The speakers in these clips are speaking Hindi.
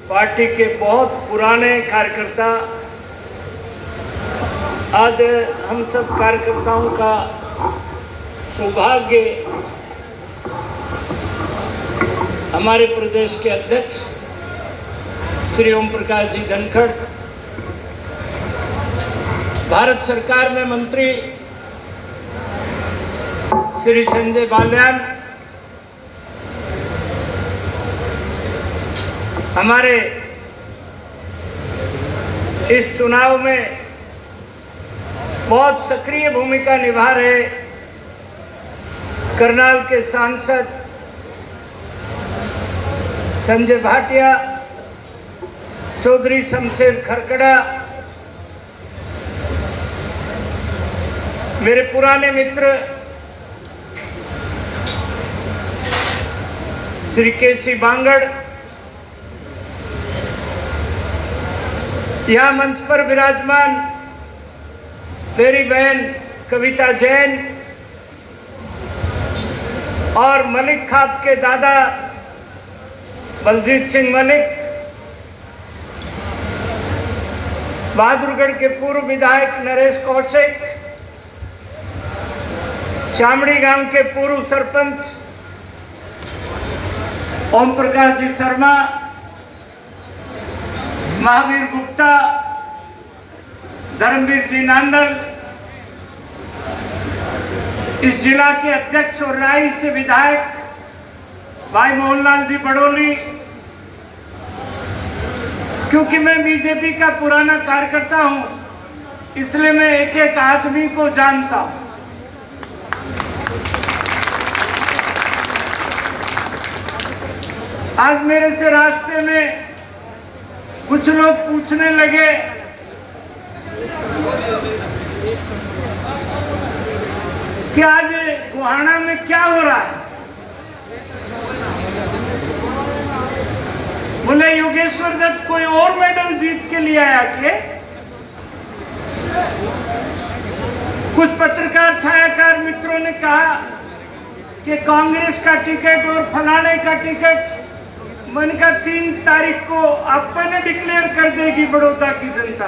पार्टी के बहुत पुराने कार्यकर्ता, आज हम सब कार्यकर्ताओं का सौभाग्य हमारे प्रदेश के अध्यक्ष श्री ओम प्रकाश जी धनखड़, भारत सरकार में मंत्री श्री संजय बाल्यान, हमारे इस चुनाव में बहुत सक्रिय भूमिका निभा रहे करनाल के सांसद संजय भाटिया, चौधरी शमशेर खरकड़ा, मेरे पुराने मित्र श्री केसी बांगड़, यहाँ मंच पर विराजमान मेरी बहन कविता जैन और मलिक खाप के दादा बलजीत सिंह मलिक, बहादुरगढ़ के पूर्व विधायक नरेश कौशिक, शामड़ी गांव के पूर्व सरपंच ओम प्रकाश जी शर्मा, महावीर गुप्ता, धर्मवीर जी नांदल, इस जिला के अध्यक्ष और राई से विधायक भाई मोहनलाल जी बड़ोली, क्योंकि मैं बीजेपी का पुराना कार्यकर्ता हूं इसलिए मैं एक एक आदमी को जानता हूं। आज मेरे से रास्ते में कुछ लोग पूछने लगे कि आज गोहाना में क्या हो रहा है। बोले योगेश्वर दत्त कोई और मेडल जीत के लिए आया के? कुछ पत्रकार छायाकार मित्रों ने कहा कि कांग्रेस का टिकट और फलाने का टिकट मन का 3 तारीख को अपने डिक्लेयर कर देगी बड़ौदा की जनता।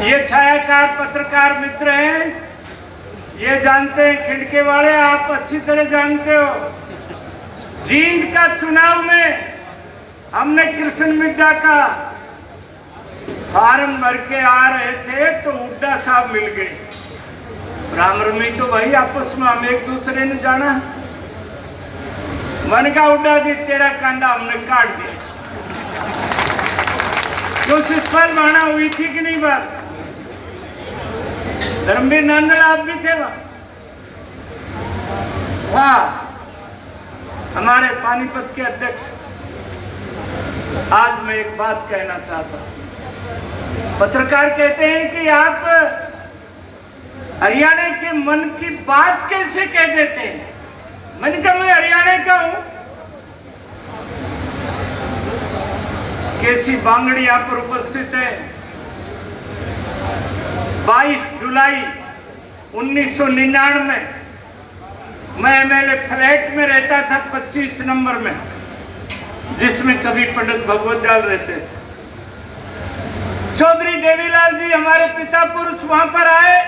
ये छायाकार पत्रकार मित्र हैं, ये जानते हैं, खिड़के वाले आप अच्छी तरह जानते हो, जींद का चुनाव में हमने कृष्ण मिड्डा का फार्म भर के आ रहे थे तो हुड्डा साहब मिल गए। राम रमी तो भाई आपस में हम एक दूसरे ने जाना, मन का हुड्डा जी तेरा कांडा हमने काट दिया। तो शिषपाल भाना हुई थी कि नहीं बात? धर्मवीर नांदल आप भी थे वहां, हमारे पानीपत के अध्यक्ष। आज मैं एक बात कहना चाहता हूं, पत्रकार कहते हैं कि आप हरियाणा के मन की बात कैसे कह देते हैं? मैंने कहा मैं हरियाणा का हूं। केसी बांगड़ी यहां पर उपस्थित है। 22 जुलाई 1999 मैं एमएलए फ्लैट में रहता था 25 नंबर में, जिसमें कभी पंडित भगवत दयाल रहते थे। चौधरी देवीलाल जी हमारे पिता पुरुष वहां पर आए,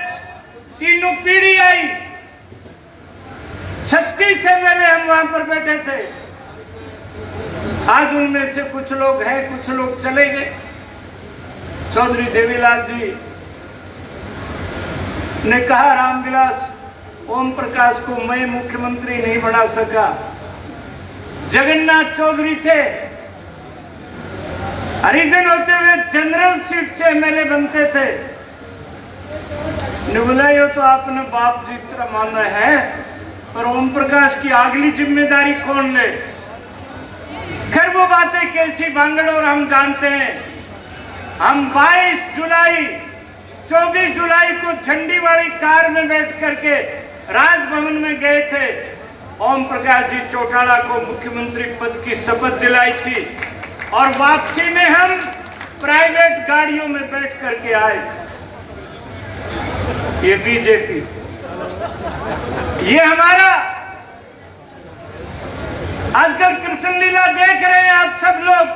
तीनों पीढ़ी आई, 36 एमएलए हम वहां पर बैठे थे। आज उनमें से कुछ लोग हैं, कुछ लोग चले गए। चौधरी देवीलाल जी ने कहा रामविलास ओम प्रकाश को मैं मुख्यमंत्री नहीं बना सका। जगन्नाथ चौधरी थे, हरिजन होते हुए जनरल सीट से एमएलए बनते थे। निबुलायो तो आपने बाप जितना माना है, पर ओम प्रकाश की अगली जिम्मेदारी कौन ले? खैर वो बातें कैसी बांगड़ और हम जानते हैं। हम 22 जुलाई 24 जुलाई को झंडी वाली कार में बैठ करके राजभवन में गए थे। ओम प्रकाश जी चौटाला को मुख्यमंत्री पद की शपथ दिलाई थी और वापसी में हम प्राइवेट गाड़ियों में बैठ करके आए थे। ये बीजेपी ये हमारा आजकल कृष्ण लीला देख रहे हैं आप सब लोग।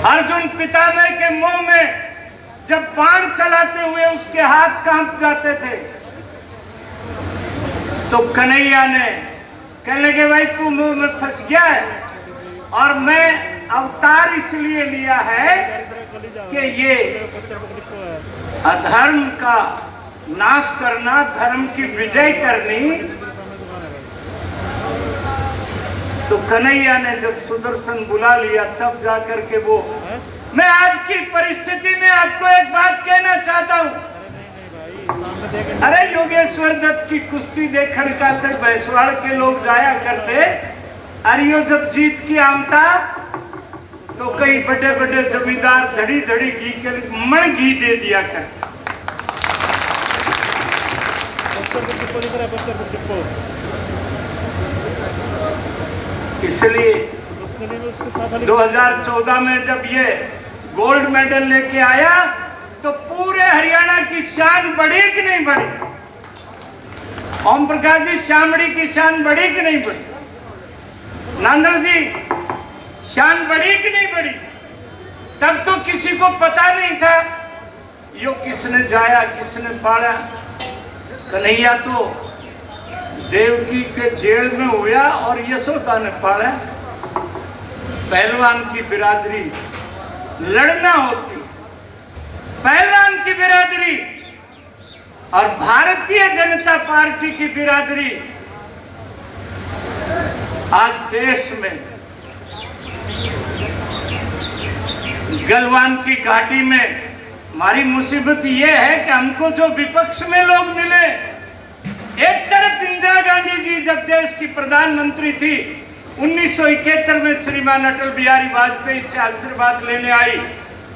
अर्जुन पितामह के मुंह में जब बाण चलाते हुए उसके हाथ कांप जाते थे तो कन्हैया ने कहने लगे भाई तू मुंह में फंस गया है और मैं अवतार इसलिए लिया है कि ये अधर्म का नाश करना, धर्म की विजय करनी। तो कन्हैया ने जब सुदर्शन बुला लिया तब जाकर के वो, मैं आज की परिस्थिति में आपको एक बात कहना चाहता हूं। अरे योगेश्वर दत्त की कुश्ती देखने खातिर भैंसवाड़ के लोग जाया करते। अरे जब जीत की आमता तो कई बड़े बड़े जमींदार धड़ी धड़ी घी के मन घी दे दिया करते। इसलिए 2014 में जब ये गोल्ड मेडल लेके आया तो पूरे हरियाणा की शान बढ़ी कि नहीं बढ़ी? ओम प्रकाश जी, शामड़ी की शान बढ़ी कि नहीं बढ़ी? नांदल जी, शान बढ़ी कि नहीं बढ़ी? तब तो किसी को पता नहीं था यो किसने जाया किसने पाड़ा। कन्हैया तो देवकी के जेल में हुआ और यशोदा ने पाड़ा। पहलवान की बिरादरी लड़ना होती, पहलवान की बिरादरी और भारतीय जनता पार्टी की बिरादरी आज देश में गलवान की घाटी में हमारी मुसीबत ये है कि हमको जो विपक्ष में लोग मिले, एक तरफ इंदिरा गांधी जी जब देश की प्रधानमंत्री थी 1971 में श्रीमान अटल बिहारी वाजपेयी से आशीर्वाद लेने आई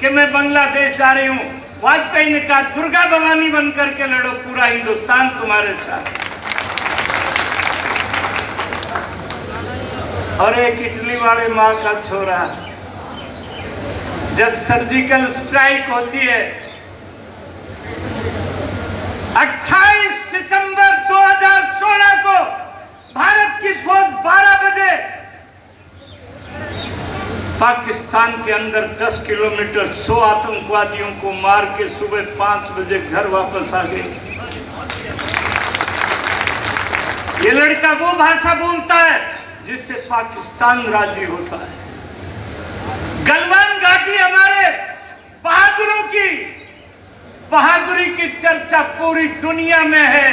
कि मैं बांग्लादेश जा रही हूं। वाजपेयी ने कहा दुर्गा भवानी बन करके लड़ो, पूरा हिंदुस्तान तुम्हारे साथ। और एक इटली वाले माँ का छोरा जब सर्जिकल स्ट्राइक होती है 28 सितंबर 2016 को भारत की फौज 12 बजे पाकिस्तान के अंदर 10 किलोमीटर 100 आतंकवादियों को मार के सुबह 5 बजे घर वापस आ गई। ये लड़का वो भाषा बोलता है जिससे पाकिस्तान राजी होता है। गलवान घाटी हमारे बहादुरों की बहादुरी की चर्चा पूरी दुनिया में है।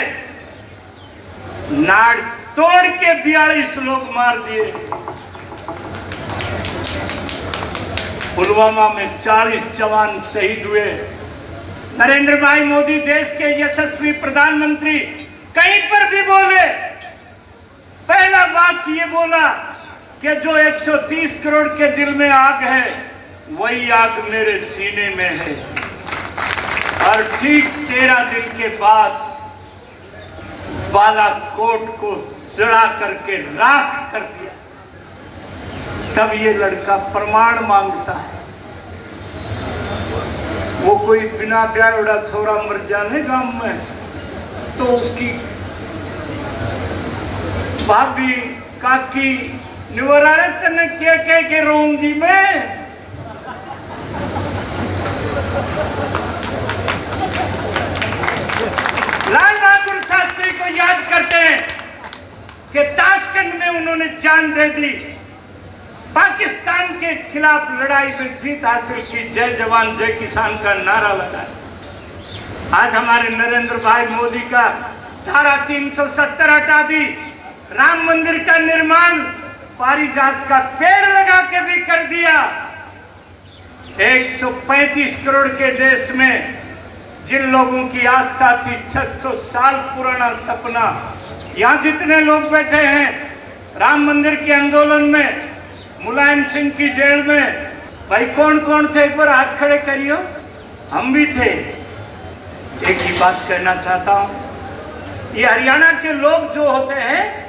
नाड़ तोड़ के 42 लोग मार दिए। पुलवामा में 40 जवान शहीद हुए। नरेंद्र भाई मोदी देश के यशस्वी प्रधानमंत्री कहीं पर भी बोले, पहला वाक्य ये बोला कि जो 130 करोड़ के दिल में आग है वही आग मेरे सीने में है। और ठीक 13 दिन के बाद बालाकोट को जड़ा करके राख कर दिया। तब ये लड़का प्रमाण मांगता है। वो कोई बिना ब्याह छोरा मर जाने गांव में तो उसकी भाभी काकी निवरारत ने क्या के रोंगी में लाल बहादुर शास्त्री को याद करते हैं कि ताशकंद में उन्होंने जान दे दी, पाकिस्तान के खिलाफ लड़ाई में जीत हासिल की, जय जवान जय किसान का नारा लगाया। आज हमारे नरेंद्र भाई मोदी का धारा 370 हटा दी, राम मंदिर का निर्माण पारिजात का पेड़ लगा के भी कर दिया। 135 करोड़ के देश में जिन लोगों की आस्था थी 600 साल पुराना सपना, यहाँ जितने लोग बैठे हैं राम मंदिर के आंदोलन में, मुलायम सिंह की जेल में, भाई कौन कौन थे एक बार हाथ खड़े करियो। हम भी थे। एक ही बात कहना चाहता हूं, ये हरियाणा के लोग जो होते हैं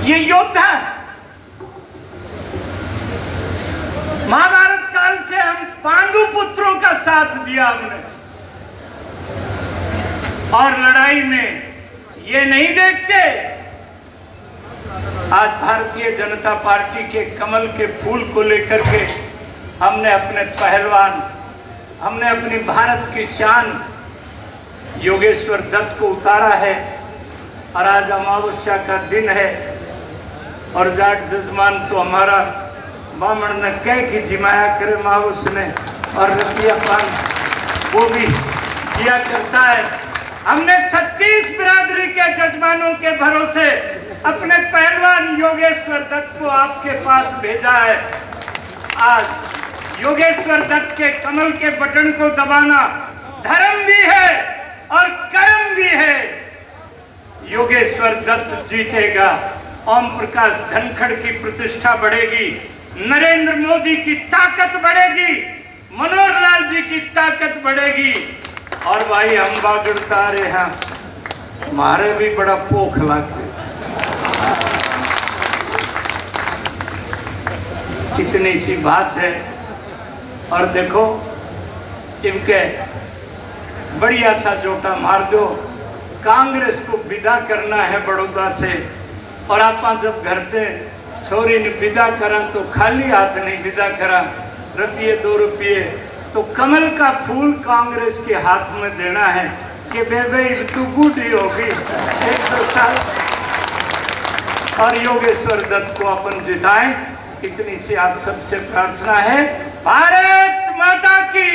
ये योद्धा। महाभारत काल से हम पांडु पुत्रों का साथ दिया हमने। और लड़ाई में ये नहीं देखते। आज भारतीय जनता पार्टी के कमल के फूल को लेकर के हमने अपने पहलवान, हमने अपनी भारत की शान योगेश्वर दत्त को उतारा है। और आज अमावस्या का दिन है और जाट जजमान तो हमारा बामण ने कह की जिमाया करे माउस ने और रुपया पान वो भी किया करता है। हमने 36 बिरादरी के जजमानों के भरोसे अपने पहलवान योगेश्वर दत्त को आपके पास भेजा है। आज योगेश्वर दत्त के कमल के बटन को दबाना धर्म भी है और कर्म भी है। योगेश्वर दत्त जीतेगा, ओम प्रकाश धनखड़ की प्रतिष्ठा बढ़ेगी, नरेंद्र मोदी की ताकत बढ़ेगी, मनोहर लाल जी की ताकत बढ़ेगी। और भाई हम बागड़ता रहे हैं, हमारे भी बड़ा पोख लागे। इतनी सी बात है। और देखो इनके बढ़िया सा जोटा मार दो। कांग्रेस को विदा करना है बड़ौदा से। और आप जब घर पे छोरी ने विदा करा तो खाली हाथ नहीं विदा करा, रुपये 2 रुपये तो कमल का फूल कांग्रेस के हाथ में देना है कि बेबे तू बूढ़ी होगी 100 साल। और योगेश्वर दत्त को अपन जिताएं, इतनी सी आप सबसे प्रार्थना है। भारत माता की।